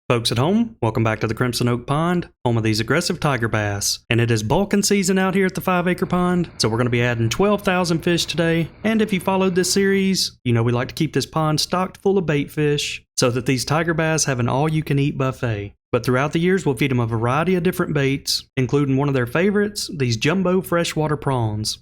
Folks at home, welcome back to the Crimson Oak Pond, home of these aggressive tiger bass. And it is bulking season out here at the 5-acre pond, so we're going to be adding 12,000 fish today. And if you followed this series, you know we like to keep this pond stocked full of bait fish so that these tiger bass have an all-you-can-eat buffet. But throughout the years, we'll feed them a variety of different baits, including one of their favorites, these jumbo freshwater prawns.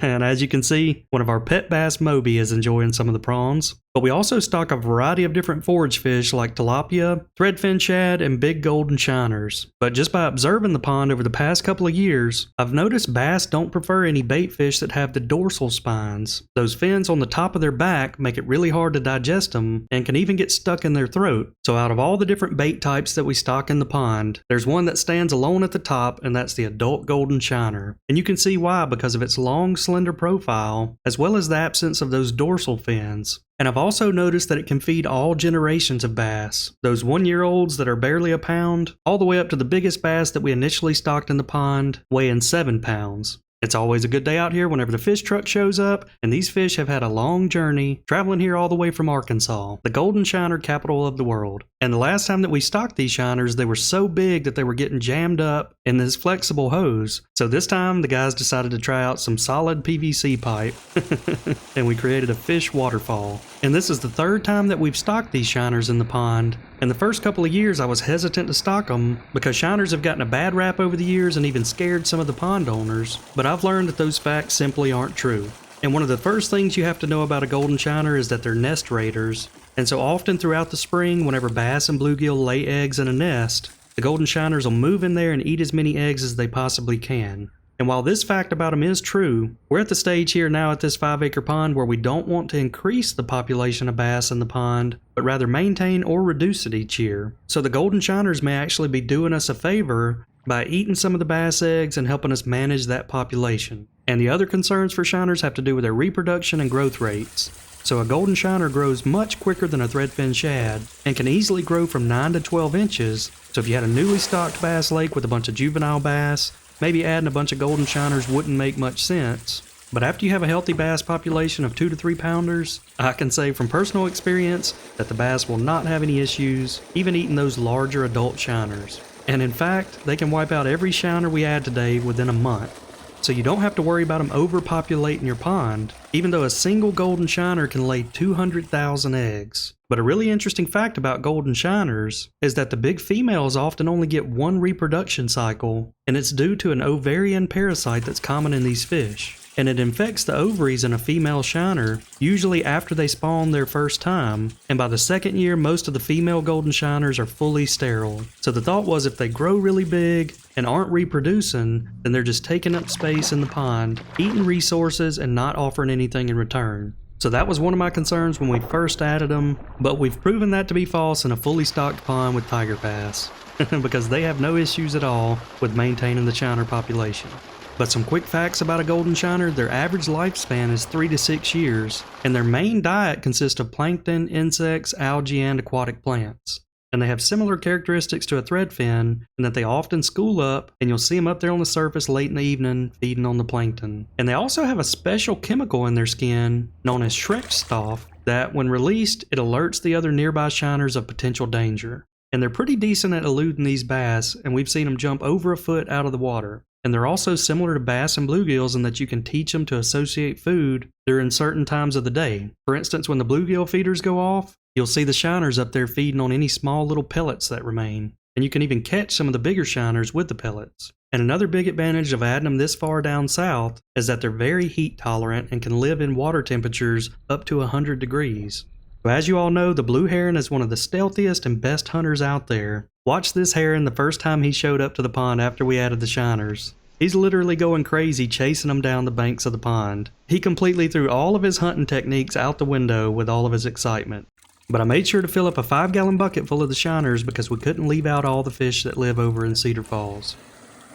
And as you can see, one of our pet bass, Moby, is enjoying some of the prawns. But we also stock a variety of different forage fish like tilapia, threadfin shad, and big golden shiners. But just by observing the pond over the past couple of years, I've noticed bass don't prefer any bait fish that have the dorsal spines. Those fins on the top of their back make it really hard to digest them and can even get stuck in their throat. So out of all the different bait types that we stock in the pond, there's one that stands alone at the top, and that's the adult golden shiner. And you can see why because of its long, slender profile, as well as the absence of those dorsal fins. And I've also noticed that it can feed all generations of bass, those 1-year-olds that are barely a pound, all the way up to the biggest bass that we initially stocked in the pond, weighing 7 pounds. It's always a good day out here whenever the fish truck shows up, and these fish have had a long journey, traveling here all the way from Arkansas, the golden shiner capital of the world. And the last time that we stocked these shiners, they were so big that they were getting jammed up in this flexible hose. So this time, the guys decided to try out some solid PVC pipe, and we created a fish waterfall. And this is the third time that we've stocked these shiners in the pond. In the first couple of years, I was hesitant to stock them because shiners have gotten a bad rap over the years and even scared some of the pond owners. But I've learned that those facts simply aren't true. And one of the first things you have to know about a golden shiner is that they're nest raiders. And so often throughout the spring, whenever bass and bluegill lay eggs in a nest, the golden shiners will move in there and eat as many eggs as they possibly can. And while this fact about them is true, we're at the stage here now at this 5-acre pond where we don't want to increase the population of bass in the pond, but rather maintain or reduce it each year. So the golden shiners may actually be doing us a favor by eating some of the bass eggs and helping us manage that population. And the other concerns for shiners have to do with their reproduction and growth rates. So a golden shiner grows much quicker than a threadfin shad and can easily grow from 9 to 12 inches. So if you had a newly stocked bass lake with a bunch of juvenile bass, maybe adding a bunch of golden shiners wouldn't make much sense. But after you have a healthy bass population of 2 to 3 pounders, I can say from personal experience that the bass will not have any issues, even eating those larger adult shiners. And in fact, they can wipe out every shiner we add today within a month. So you don't have to worry about them overpopulating your pond, even though a single golden shiner can lay 200,000 eggs. But a really interesting fact about golden shiners is that the big females often only get one reproduction cycle, and it's due to an ovarian parasite that's common in these fish. And it infects the ovaries in a female shiner, usually after they spawn their first time, and by the second year most of the female golden shiners are fully sterile. So the thought was if they grow really big and aren't reproducing, then they're just taking up space in the pond, eating resources and not offering anything in return. So that was one of my concerns when we first added them, but we've proven that to be false in a fully stocked pond with tiger bass, because they have no issues at all with maintaining the shiner population. But some quick facts about a golden shiner: their average lifespan is 3 to 6 years, and their main diet consists of plankton, insects, algae, and aquatic plants. And they have similar characteristics to a threadfin in that they often school up, and you'll see them up there on the surface late in the evening feeding on the plankton. And they also have a special chemical in their skin known as Schreckstoff that, when released, it alerts the other nearby shiners of potential danger. And they're pretty decent at eluding these bass, and we've seen them jump over a foot out of the water. And they're also similar to bass and bluegills in that you can teach them to associate food during certain times of the day. For instance, when the bluegill feeders go off, you'll see the shiners up there feeding on any small little pellets that remain. And you can even catch some of the bigger shiners with the pellets. And another big advantage of adding them this far down south is that they're very heat tolerant and can live in water temperatures up to 100 degrees. So as you all know, the blue heron is one of the stealthiest and best hunters out there. Watch this heron the first time he showed up to the pond after we added the shiners. He's literally going crazy chasing them down the banks of the pond. He completely threw all of his hunting techniques out the window with all of his excitement. But I made sure to fill up a 5-gallon bucket full of the shiners because we couldn't leave out all the fish that live over in Cedar Falls.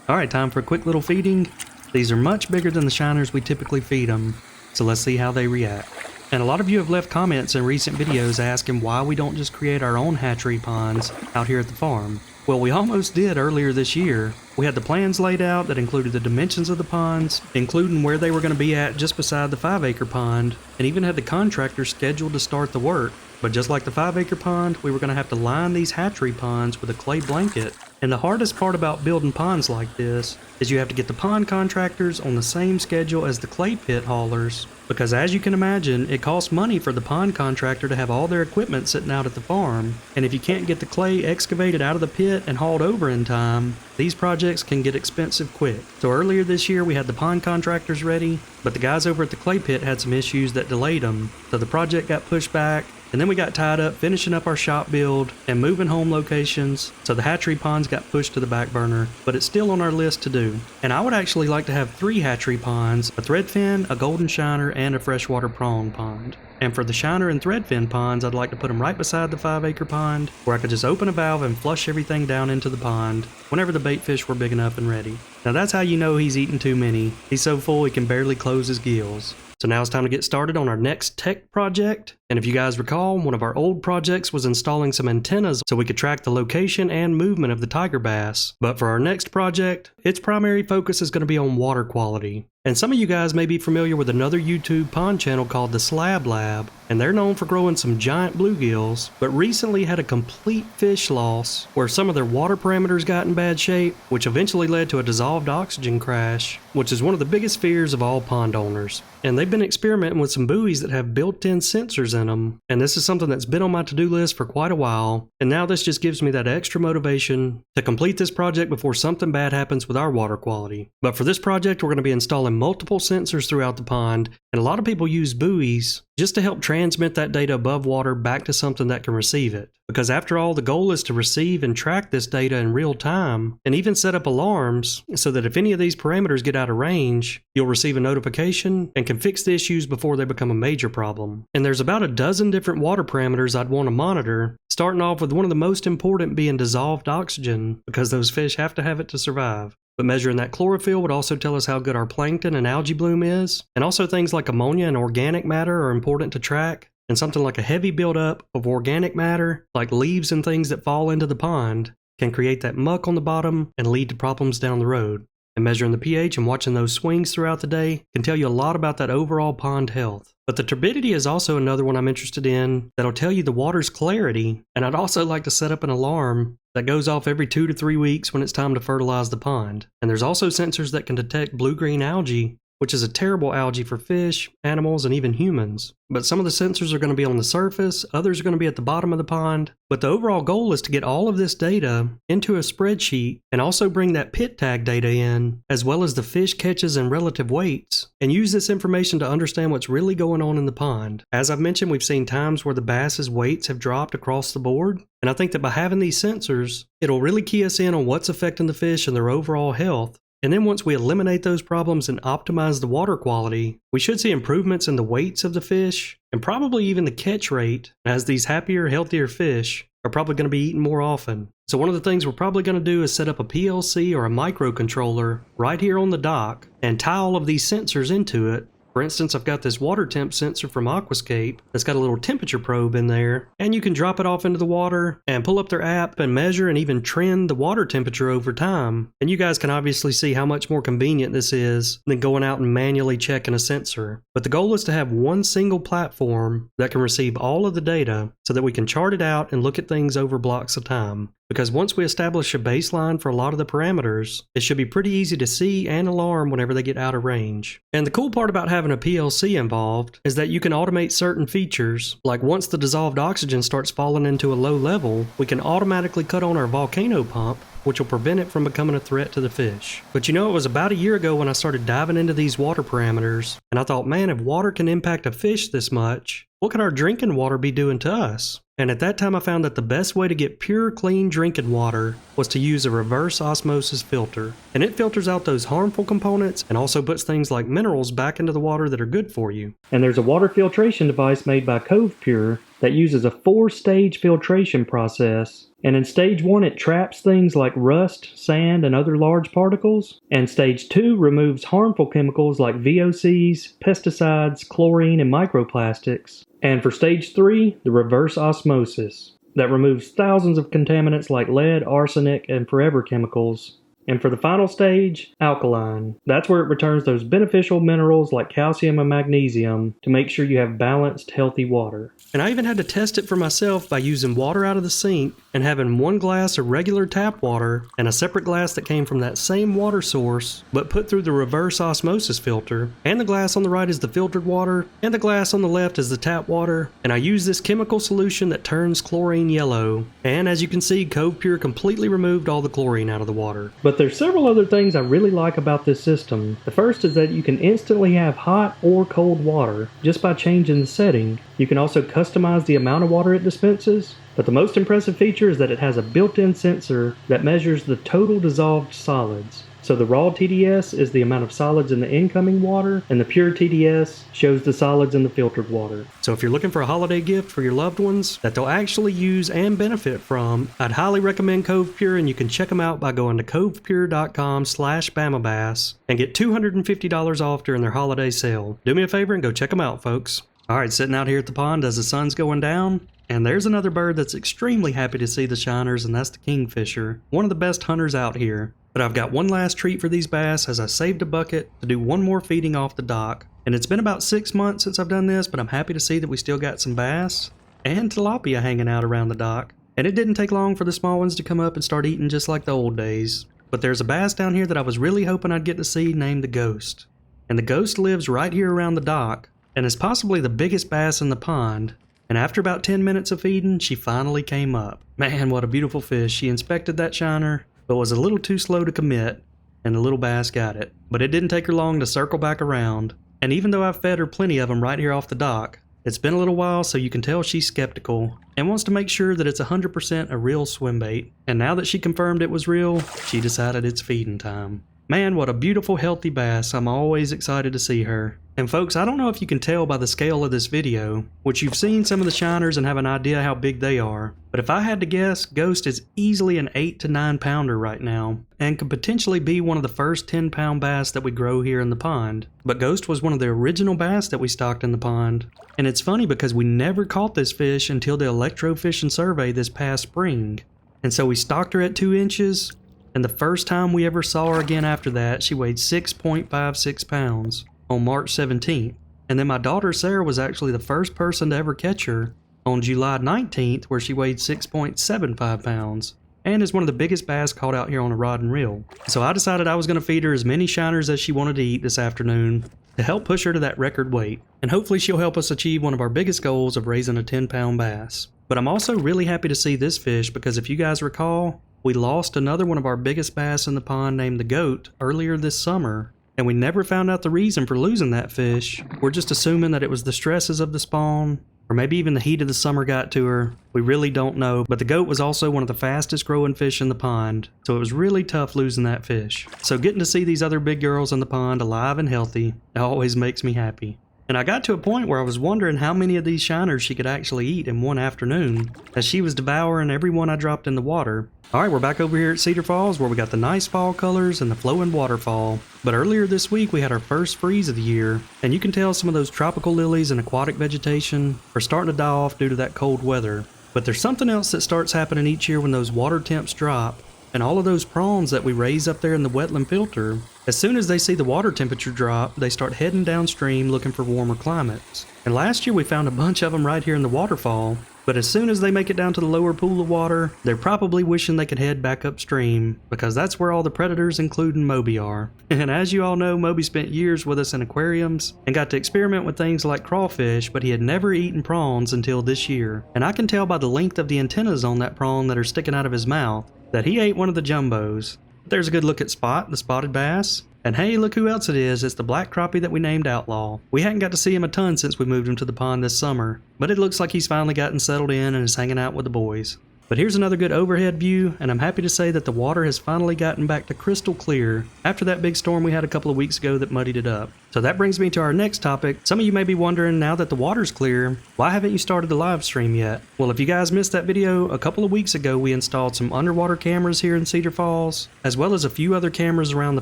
Alright, time for a quick little feeding. These are much bigger than the shiners we typically feed them, so let's see how they react. And a lot of you have left comments in recent videos asking why we don't just create our own hatchery ponds out here at the farm. Well, we almost did earlier this year. We had the plans laid out that included the dimensions of the ponds, including where they were going to be at just beside the 5-acre pond, and even had the contractor scheduled to start the work. But just like the 5-acre pond, we were going to have to line these hatchery ponds with a clay blanket. And the hardest part about building ponds like this is you have to get the pond contractors on the same schedule as the clay pit haulers, because as you can imagine, it costs money for the pond contractor to have all their equipment sitting out at the farm, and if you can't get the clay excavated out of the pit and hauled over in time, these projects can get expensive quick. So earlier this year we had the pond contractors ready, but the guys over at the clay pit had some issues that delayed them, so the project got pushed back. And then we got tied up finishing up our shop build and moving home locations, so the hatchery ponds got pushed to the back burner, but it's still on our list to do. And I would actually like to have 3 hatchery ponds, a threadfin, a golden shiner, and a freshwater prawn pond. And for the shiner and threadfin ponds, I'd like to put them right beside the 5-acre pond, where I could just open a valve and flush everything down into the pond whenever the bait fish were big enough and ready. Now that's how you know he's eating too many. He's so full he can barely close his gills. So now it's time to get started on our next tech project. And if you guys recall, one of our old projects was installing some antennas so we could track the location and movement of the tiger bass. But for our next project, its primary focus is going to be on water quality. And some of you guys may be familiar with another YouTube pond channel called the Slab Lab, and they're known for growing some giant bluegills, but recently had a complete fish loss where some of their water parameters got in bad shape, which eventually led to a dissolved oxygen crash, which is one of the biggest fears of all pond owners. And they've been experimenting with some buoys that have built-in sensors in them, and this is something that's been on my to-do list for quite a while, and now this just gives me that extra motivation to complete this project before something bad happens with our water quality. But for this project, we're going to be installing multiple sensors throughout the pond, and a lot of people use buoys just to help transmit that data above water back to something that can receive it. Because after all, the goal is to receive and track this data in real time, and even set up alarms so that if any of these parameters get out of range, you'll receive a notification and can fix the issues before they become a major problem. And there's about a dozen different water parameters I'd want to monitor, starting off with one of the most important being dissolved oxygen, because those fish have to have it to survive. But measuring that chlorophyll would also tell us how good our plankton and algae bloom is, and also things like ammonia and organic matter are important to track, and something like a heavy buildup of organic matter, like leaves and things that fall into the pond, can create that muck on the bottom and lead to problems down the road. And measuring the pH and watching those swings throughout the day can tell you a lot about that overall pond health. But the turbidity is also another one I'm interested in that'll tell you the water's clarity, and I'd also like to set up an alarm that goes off every 2 to 3 weeks when it's time to fertilize the pond. And there's also sensors that can detect blue-green algae, which is a terrible algae for fish, animals, and even humans. But some of the sensors are going to be on the surface, others are going to be at the bottom of the pond. But the overall goal is to get all of this data into a spreadsheet and also bring that pit tag data in, as well as the fish catches and relative weights, and use this information to understand what's really going on in the pond. As I've mentioned, we've seen times where the bass's weights have dropped across the board, and I think that by having these sensors, it'll really key us in on what's affecting the fish and their overall health. And then once we eliminate those problems and optimize the water quality, we should see improvements in the weights of the fish and probably even the catch rate, as these happier, healthier fish are probably going to be eaten more often. So one of the things we're probably going to do is set up a PLC or a microcontroller right here on the dock and tie all of these sensors into it. For instance, I've got this water temp sensor from Aquascape that's got a little temperature probe in there, and you can drop it off into the water and pull up their app and measure and even trend the water temperature over time. And you guys can obviously see how much more convenient this is than going out and manually checking a sensor. But the goal is to have one single platform that can receive all of the data so that we can chart it out and look at things over blocks of time. Because once we establish a baseline for a lot of the parameters, it should be pretty easy to see and alarm whenever they get out of range. And the cool part about having a PLC involved is that you can automate certain features, like once the dissolved oxygen starts falling into a low level, we can automatically cut on our volcano pump, which will prevent it from becoming a threat to the fish. But you know, it was about a year ago when I started diving into these water parameters, and I thought, man, if water can impact a fish this much, what could our drinking water be doing to us? And at that time I found that the best way to get pure, clean drinking water was to use a reverse osmosis filter. And it filters out those harmful components and also puts things like minerals back into the water that are good for you. And there's a water filtration device made by Cove Pure that uses a 4-stage filtration process. And in stage 1, it traps things like rust, sand, and other large particles. And stage 2 removes harmful chemicals like VOCs, pesticides, chlorine, and microplastics. And for stage 3, the reverse osmosis, that removes thousands of contaminants like lead, arsenic, and forever chemicals. And for the final stage, alkaline. That's where it returns those beneficial minerals like calcium and magnesium to make sure you have balanced, healthy water. And I even had to test it for myself by using water out of the sink and having one glass of regular tap water and a separate glass that came from that same water source but put through the reverse osmosis filter. And the glass on the right is the filtered water and the glass on the left is the tap water. And I use this chemical solution that turns chlorine yellow. And as you can see, Cove Pure completely removed all the chlorine out of the water. But there's several other things I really like about this system. The first is that you can instantly have hot or cold water just by changing the setting. You can also customize the amount of water it dispenses, but the most impressive feature is that it has a built-in sensor that measures the total dissolved solids. So the raw TDS is the amount of solids in the incoming water, and the pure TDS shows the solids in the filtered water. So if you're looking for a holiday gift for your loved ones that they'll actually use and benefit from, I'd highly recommend Cove Pure, and you can check them out by going to covepure.com/BamaBass and get $250 off during their holiday sale. Do me a favor and go check them out, folks. Alright, sitting out here at the pond as the sun's going down, and there's another bird that's extremely happy to see the shiners, and that's the kingfisher, one of the best hunters out here. But I've got one last treat for these bass as I saved a bucket to do one more feeding off the dock. And it's been about 6 months since I've done this, but I'm happy to see that we still got some bass and tilapia hanging out around the dock. And it didn't take long for the small ones to come up and start eating just like the old days. But there's a bass down here that I was really hoping I'd get to see named the Ghost. And the Ghost lives right here around the dock and is possibly the biggest bass in the pond. And after about 10 minutes of feeding, she finally came up. Man, what a beautiful fish. She inspected that shiner, but was a little too slow to commit, and the little bass got it. But it didn't take her long to circle back around, and even though I've fed her plenty of them right here off the dock, it's been a little while, so you can tell she's skeptical and wants to make sure that it's 100% a real swim bait. And now that she confirmed it was real, she decided it's feeding time. Man, what a beautiful, healthy bass. I'm always excited to see her. And folks, I don't know if you can tell by the scale of this video, which you've seen some of the shiners and have an idea how big they are, but if I had to guess, Ghost is easily an 8 to 9 pounder right now, and could potentially be one of the first 10-pound bass that we grow here in the pond. But Ghost was one of the original bass that we stocked in the pond. And it's funny because we never caught this fish until the electrofishing survey this past spring. And so we stocked her at 2 inches, and the first time we ever saw her again after that, she weighed 6.56 pounds on March 17th. And then my daughter Sarah was actually the first person to ever catch her on July 19th, where she weighed 6.75 pounds, and is one of the biggest bass caught out here on a rod and reel. So I decided I was going to feed her as many shiners as she wanted to eat this afternoon to help push her to that record weight. And hopefully she'll help us achieve one of our biggest goals of raising a 10-pound bass. But I'm also really happy to see this fish because if you guys recall, we lost another one of our biggest bass in the pond named the Goat earlier this summer, and we never found out the reason for losing that fish. We're just assuming that it was the stresses of the spawn, or maybe even the heat of the summer got to her. We really don't know, but the Goat was also one of the fastest growing fish in the pond, so it was really tough losing that fish. So getting to see these other big girls in the pond alive and healthy, it always makes me happy. And I got to a point where I was wondering how many of these shiners she could actually eat in one afternoon, as she was devouring every one I dropped in the water. Alright, we're back over here at Cedar Falls where we got the nice fall colors and the flowing waterfall. But earlier this week we had our first freeze of the year, and you can tell some of those tropical lilies and aquatic vegetation are starting to die off due to that cold weather. But there's something else that starts happening each year when those water temps drop, and all of those prawns that we raise up there in the wetland filter, as soon as they see the water temperature drop, they start heading downstream looking for warmer climates. And last year we found a bunch of them right here in the waterfall, but as soon as they make it down to the lower pool of water, they're probably wishing they could head back upstream, because that's where all the predators, including Moby, are. And as you all know, Moby spent years with us in aquariums and got to experiment with things like crawfish, but he had never eaten prawns until this year. And I can tell by the length of the antennas on that prawn that are sticking out of his mouth that he ate one of the jumbos. There's a good look at Spot, the spotted bass. And hey, look who else it is. It's the black crappie that we named Outlaw. We hadn't got to see him a ton since we moved him to the pond this summer, but it looks like he's finally gotten settled in and is hanging out with the boys. But here's another good overhead view, and I'm happy to say that the water has finally gotten back to crystal clear after that big storm we had a couple of weeks ago that muddied it up. So that brings me to our next topic. Some of you may be wondering, now that the water's clear, why haven't you started the live stream yet? Well, if you guys missed that video, a couple of weeks ago we installed some underwater cameras here in Cedar Falls, as well as a few other cameras around the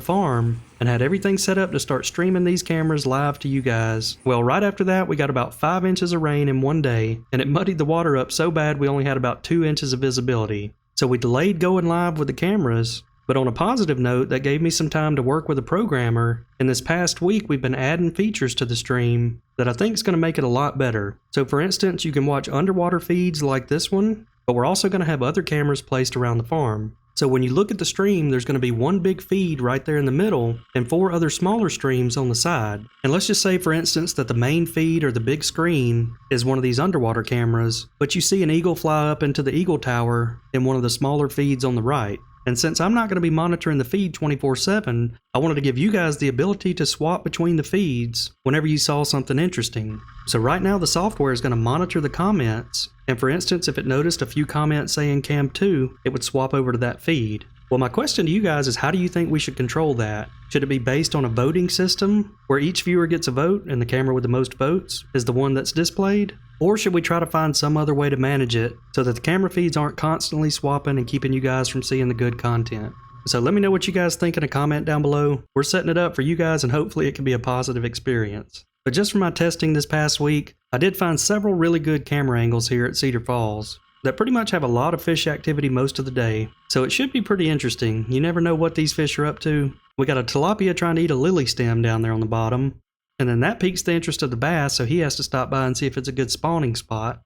farm, and had everything set up to start streaming these cameras live to you guys. Well, right after that, we got about 5 inches of rain in one day, and it muddied the water up so bad we only had about 2 inches of visibility. So we delayed going live with the cameras But on a positive note, that gave me some time to work with a programmer, and this past week we've been adding features to the stream that I think is going to make it a lot better. So for instance, you can watch underwater feeds like this one, but we're also going to have other cameras placed around the farm. So when you look at the stream, there's going to be one big feed right there in the middle and 4 other smaller streams on the side. And let's just say, for instance, that the main feed or the big screen is one of these underwater cameras, but you see an eagle fly up into the eagle tower in one of the smaller feeds on the right. And since I'm not going to be monitoring the feed 24/7, I wanted to give you guys the ability to swap between the feeds whenever you saw something interesting. So right now the software is going to monitor the comments, and for instance, if it noticed a few comments saying Cam 2, it would swap over to that feed. Well, my question to you guys is, how do you think we should control that? Should it be based on a voting system where each viewer gets a vote and the camera with the most votes is the one that's displayed? Or should we try to find some other way to manage it so that the camera feeds aren't constantly swapping and keeping you guys from seeing the good content? So let me know what you guys think in a comment down below. We're setting it up for you guys and hopefully it can be a positive experience. But just from my testing this past week, I did find several really good camera angles here at Cedar Falls that pretty much have a lot of fish activity most of the day. So it should be pretty interesting. You never know what these fish are up to. We got a tilapia trying to eat a lily stem down there on the bottom. And then that piques the interest of the bass, so he has to stop by and see if it's a good spawning spot.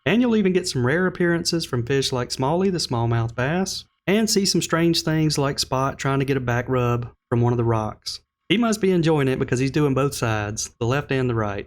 And you'll even get some rare appearances from fish like Smalley, the smallmouth bass, and see some strange things like Spot trying to get a back rub from one of the rocks. He must be enjoying it because he's doing both sides, the left and the right.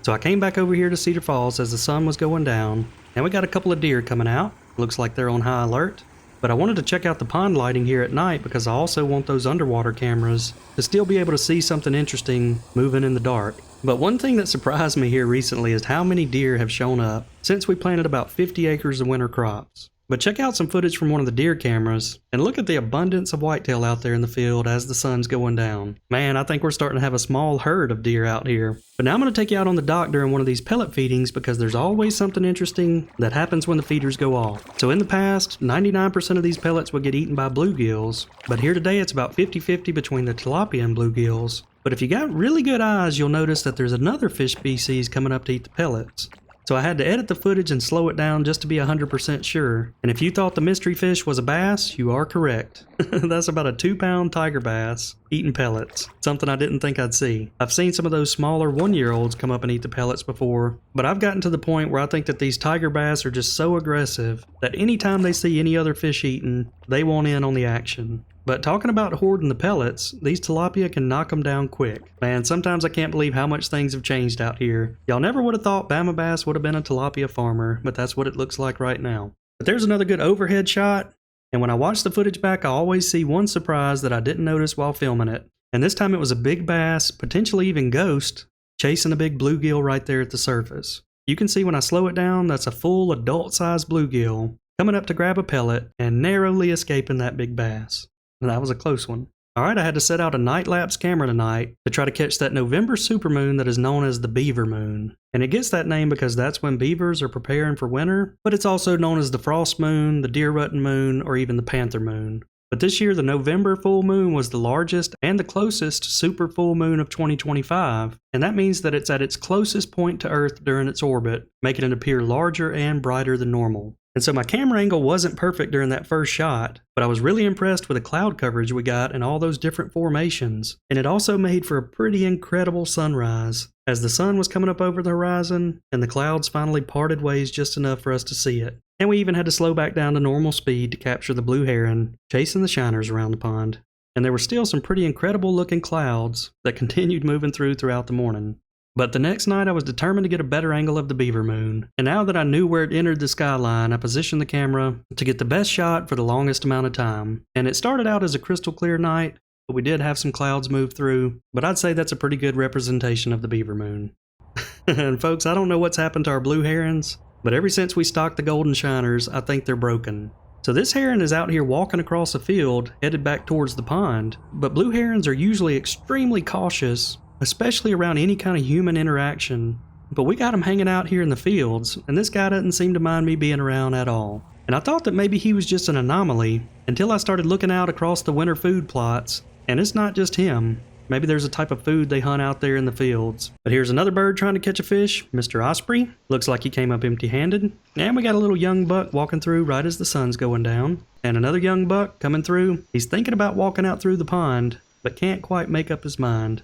So I came back over here to Cedar Falls as the sun was going down, and we got a couple of deer coming out. Looks like they're on high alert. But I wanted to check out the pond lighting here at night because I also want those underwater cameras to still be able to see something interesting moving in the dark. But one thing that surprised me here recently is how many deer have shown up since we planted about 50 acres of winter crops. But check out some footage from one of the deer cameras and look at the abundance of whitetail out there in the field as the sun's going down. Man, I think we're starting to have a small herd of deer out here. But now I'm going to take you out on the dock during one of these pellet feedings because there's always something interesting that happens when the feeders go off. So in the past, 99% of these pellets would get eaten by bluegills, but here today it's about 50-50 between the tilapia and bluegills. But if you got really good eyes, you'll notice that there's another fish species coming up to eat the pellets. So I had to edit the footage and slow it down just to be 100% sure. And if you thought the mystery fish was a bass, you are correct. That's about a 2-pound tiger bass eating pellets. Something I didn't think I'd see. I've seen some of those smaller 1-year-olds come up and eat the pellets before, but I've gotten to the point where I think that these tiger bass are just so aggressive that anytime they see any other fish eaten, they want in on the action. But talking about hoarding the pellets, these tilapia can knock them down quick. Man, sometimes I can't believe how much things have changed out here. Y'all never would have thought Bama Bass would have been a tilapia farmer, but that's what it looks like right now. But there's another good overhead shot, and when I watch the footage back, I always see one surprise that I didn't notice while filming it. And this time it was a big bass, potentially even ghost, chasing a big bluegill right there at the surface. You can see when I slow it down, that's a full adult-sized bluegill coming up to grab a pellet and narrowly escaping that big bass. That was a close one. Alright, I had to set out a night lapse camera tonight to try to catch that November supermoon that is known as the beaver moon. And it gets that name because that's when beavers are preparing for winter, but it's also known as the frost moon, the deer rutting moon, or even the panther moon. But this year, the November full moon was the largest and the closest super full moon of 2025, and that means that it's at its closest point to Earth during its orbit, making it appear larger and brighter than normal. And so my camera angle wasn't perfect during that first shot, but I was really impressed with the cloud coverage we got and all those different formations. And it also made for a pretty incredible sunrise, as the sun was coming up over the horizon and the clouds finally parted ways just enough for us to see it. And we even had to slow back down to normal speed to capture the blue heron chasing the shiners around the pond. And there were still some pretty incredible looking clouds that continued moving throughout the morning. But the next night I was determined to get a better angle of the beaver moon, and now that I knew where it entered the skyline, I positioned the camera to get the best shot for the longest amount of time. And it started out as a crystal clear night, but we did have some clouds move through, but I'd say that's a pretty good representation of the beaver moon. And folks, I don't know what's happened to our blue herons, but ever since we stocked the golden shiners, I think they're broken. So this heron is out here walking across a field, headed back towards the pond, but blue herons are usually extremely cautious, especially around any kind of human interaction. But we got him hanging out here in the fields, and this guy doesn't seem to mind me being around at all. And I thought that maybe he was just an anomaly, until I started looking out across the winter food plots, and it's not just him. Maybe there's a type of food they hunt out there in the fields. But here's another bird trying to catch a fish, Mr. Osprey. Looks like he came up empty-handed. And we got a little young buck walking through right as the sun's going down. And another young buck coming through. He's thinking about walking out through the pond, but can't quite make up his mind.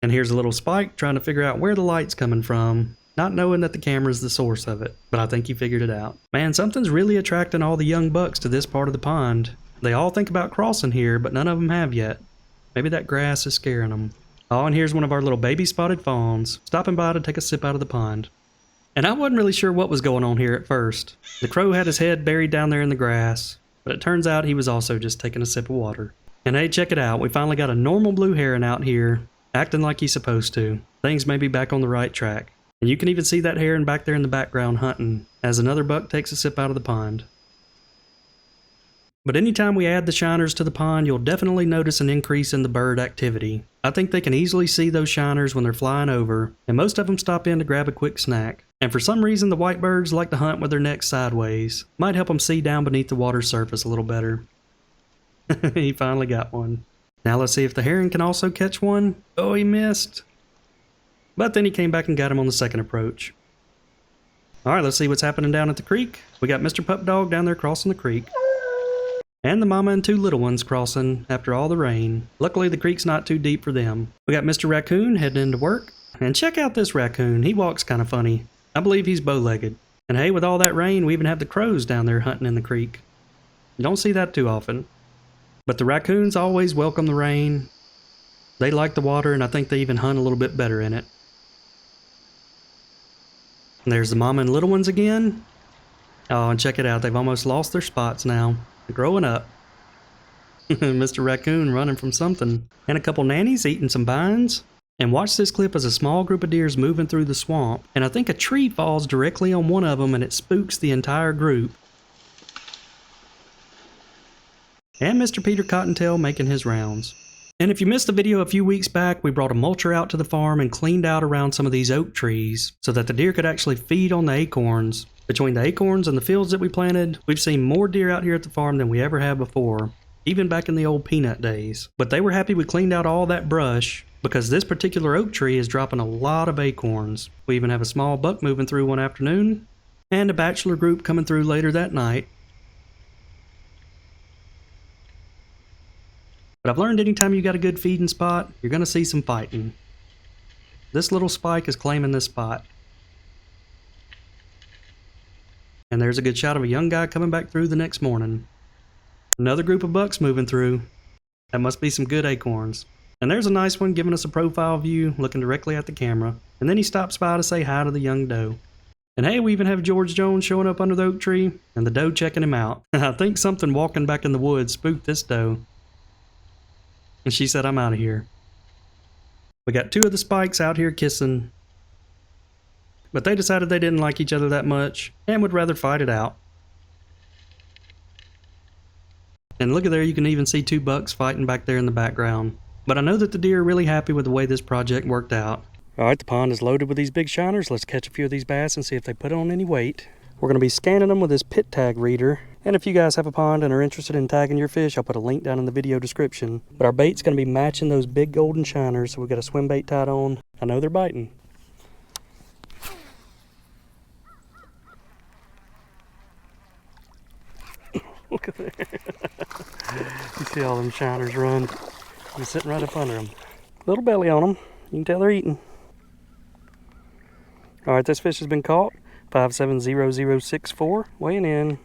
And here's a little spike trying to figure out where the light's coming from, not knowing that the camera's the source of it, but I think he figured it out. Man, something's really attracting all the young bucks to this part of the pond. They all think about crossing here, but none of them have yet. Maybe that grass is scaring them. Oh, and here's one of our little baby spotted fawns, stopping by to take a sip out of the pond. And I wasn't really sure what was going on here at first. The crow had his head buried down there in the grass, but it turns out he was also just taking a sip of water. And hey, check it out, we finally got a normal blue heron out here, acting like he's supposed to. Things may be back on the right track. And you can even see that heron back there in the background hunting, as another buck takes a sip out of the pond. But anytime we add the shiners to the pond, you'll definitely notice an increase in the bird activity. I think they can easily see those shiners when they're flying over, and most of them stop in to grab a quick snack. And for some reason, the white birds like to hunt with their necks sideways. Might help them see down beneath the water's surface a little better. He finally got one. Now let's see if the heron can also catch one. Oh, he missed. But then he came back and got him on the second approach. Alright, let's see what's happening down at the creek. We got Mr. Pup Dog down there crossing the creek. And the mama and two little ones crossing after all the rain. Luckily the creek's not too deep for them. We got Mr. Raccoon heading into work. And check out this raccoon, he walks kind of funny. I believe he's bow-legged. And hey, with all that rain, we even have the crows down there hunting in the creek. You don't see that too often. But the raccoons always welcome the rain. They like the water, and I think they even hunt a little bit better in it. And there's the mama and little ones again. Oh, and check it out, they've almost lost their spots now. They're growing up. Mr. Raccoon running from something. And a couple nannies eating some vines. And watch this clip as a small group of deers moving through the swamp. And I think a tree falls directly on one of them and it spooks the entire group. And Mr. Peter Cottontail making his rounds. And if you missed the video a few weeks back, we brought a mulcher out to the farm and cleaned out around some of these oak trees so that the deer could actually feed on the acorns. Between the acorns and the fields that we planted, we've seen more deer out here at the farm than we ever have before, even back in the old peanut days. But they were happy we cleaned out all that brush because this particular oak tree is dropping a lot of acorns. We even have a small buck moving through one afternoon and a bachelor group coming through later that night. But I've learned anytime you got a good feeding spot, you're going to see some fighting. This little spike is claiming this spot. And there's a good shot of a young guy coming back through the next morning. Another group of bucks moving through. That must be some good acorns. And there's a nice one giving us a profile view, looking directly at the camera. And then he stops by to say hi to the young doe. And hey, we even have George Jones showing up under the oak tree, and the doe checking him out. I think something walking back in the woods spooked this doe. And she said, I'm out of here. We got two of the spikes out here kissing. But they decided they didn't like each other that much and would rather fight it out. And look at there, you can even see two bucks fighting back there in the background. But I know that the deer are really happy with the way this project worked out. Alright, the pond is loaded with these big shiners. Let's catch a few of these bass and see if they put on any weight. We're going to be scanning them with this pit tag reader. And if you guys have a pond and are interested in tagging your fish, I'll put a link down in the video description. But our bait's going to be matching those big golden shiners, so we've got a swim bait tied on. I know they're biting. Look at there. You see all them shiners run. I'm sitting right up under them. Little belly on them. You can tell they're eating. Alright, this fish has been caught. 570064, weighing in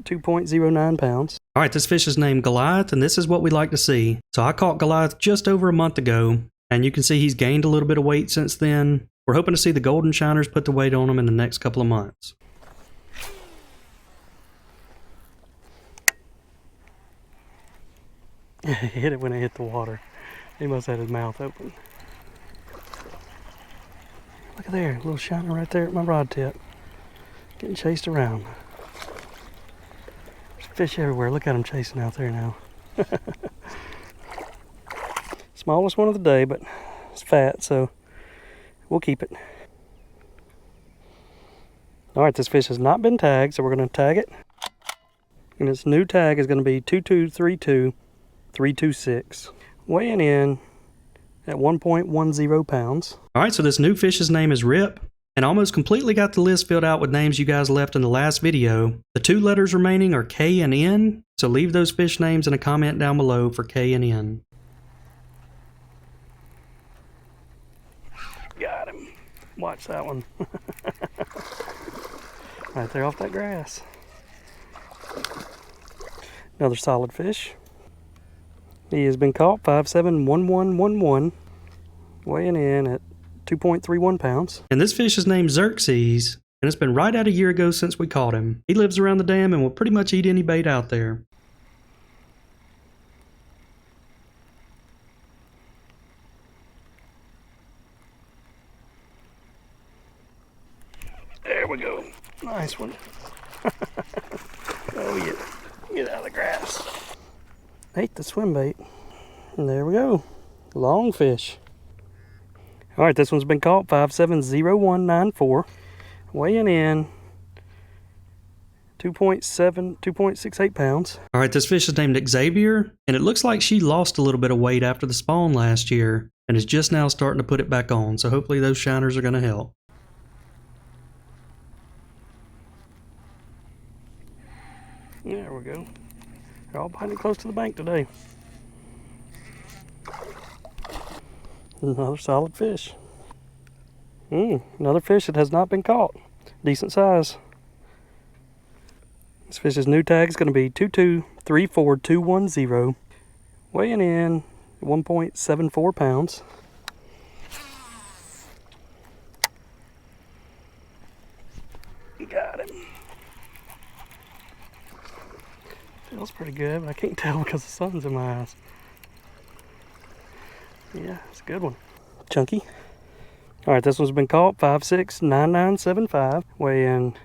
2.09 pounds. Alright, this fish is named Goliath, and this is what we like to see. So I caught Goliath just over a month ago, and you can see he's gained a little bit of weight since then. We're hoping to see the golden shiners put the weight on him in the next couple of months. He hit it when it hit the water. He must have had his mouth open. Look at there, a little shiner right there at my rod tip. Getting chased around. There's fish everywhere. Look at him chasing out there now. Smallest one of the day, but it's fat, so we'll keep it. Alright, this fish has not been tagged, so we're going to tag it. And its new tag is going to be 2232326. weighing in at 1.10 pounds. Alright, so this new fish's name is Rip, and almost completely got the list filled out with names you guys left in the last video. The 2 letters remaining are K and N, so leave those fish names in a comment down below for K and N. Got him. Watch that one. Right there off that grass. Another solid fish. He has been caught 5'7", weighing in at 2.31 pounds. And this fish is named Xerxes, and it's been right at a year ago since we caught him. He lives around the dam and will pretty much eat any bait out there. There we go. Nice one. Oh yeah. Get out of the grass. Ate the swim bait. And there we go. Long fish. Alright, this one's been caught 5'7", weighing in 2.68 pounds. Alright, this fish is named Xavier, and it looks like she lost a little bit of weight after the spawn last year and is just now starting to put it back on, so hopefully those shiners are going to help. There we go. They're all biting close to the bank today. Another solid fish. Another fish that has not been caught. Decent size. This fish's new tag is going to be 2234210. Weighing in 1.74 pounds. Got him. Feels pretty good, but I can't tell because the sun's in my eyes. Yeah, it's a good one. Chunky. Alright, this one's been caught 5'6", weighing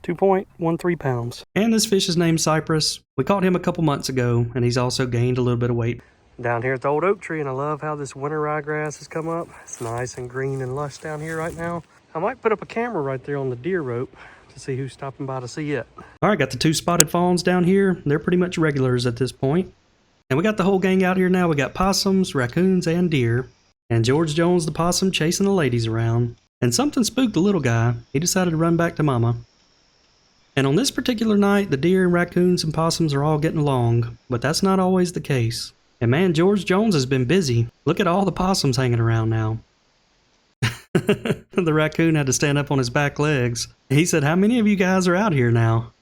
2.13 pounds. And this fish is named Cypress. We caught him a couple months ago, and he's also gained a little bit of weight. Down here at the old oak tree, and I love how this winter ryegrass has come up. It's nice and green and lush down here right now. I might put up a camera right there on the deer rope to see who's stopping by to see it. Alright, got the 2 spotted fawns down here. They're pretty much regulars at this point. And we got the whole gang out here now. We got possums, raccoons, and deer. And George Jones the possum chasing the ladies around. And something spooked the little guy. He decided to run back to mama. And on this particular night, the deer, raccoons, and possums are all getting along. But that's not always the case. And man, George Jones has been busy. Look at all the possums hanging around now. The raccoon had to stand up on his back legs. He said, "How many of you guys are out here now?"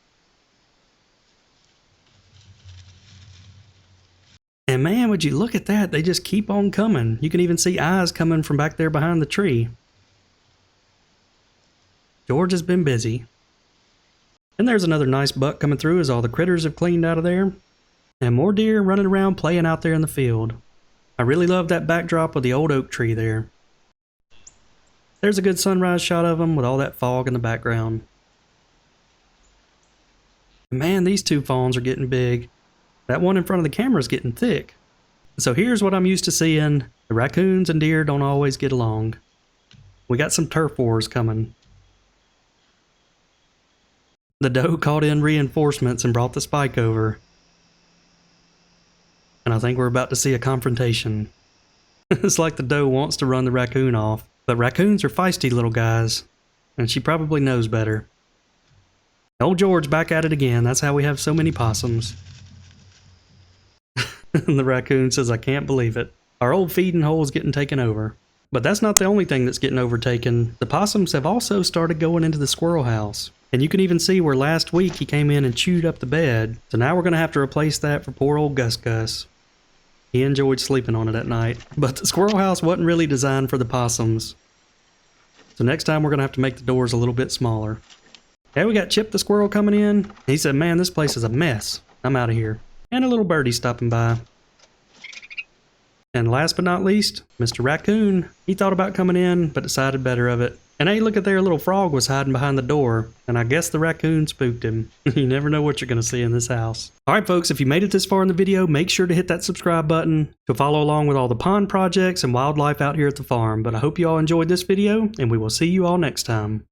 And man, would you look at that, they just keep on coming. You can even see eyes coming from back there behind the tree. George has been busy. And there's another nice buck coming through as all the critters have cleaned out of there. And more deer running around playing out there in the field. I really love that backdrop of the old oak tree there. There's a good sunrise shot of them with all that fog in the background. Man, these 2 fawns are getting big. That one in front of the camera is getting thick. So here's what I'm used to seeing. The raccoons and deer don't always get along. We got some turf wars coming. The doe called in reinforcements and brought the spike over. And I think we're about to see a confrontation. It's like the doe wants to run the raccoon off. But raccoons are feisty little guys. And she probably knows better. Old George back at it again. That's how we have so many possums. And the raccoon says, "I can't believe it. Our old feeding hole is getting taken over." But that's not the only thing that's getting overtaken. The possums have also started going into the squirrel house. And you can even see where last week he came in and chewed up the bed. So now we're going to have to replace that for poor old Gus Gus. He enjoyed sleeping on it at night. But the squirrel house wasn't really designed for the possums. So next time we're going to have to make the doors a little bit smaller. Okay, we got Chip the squirrel coming in. He said, "Man, this place is a mess. I'm out of here." And a little birdie stopping by. And last but not least, Mr. Raccoon. He thought about coming in, but decided better of it. And hey, look at there, a little frog was hiding behind the door. And I guess the raccoon spooked him. You never know what you're going to see in this house. Alright folks, if you made it this far in the video, make sure to hit that subscribe button to follow along with all the pond projects and wildlife out here at the farm. But I hope you all enjoyed this video, and we will see you all next time.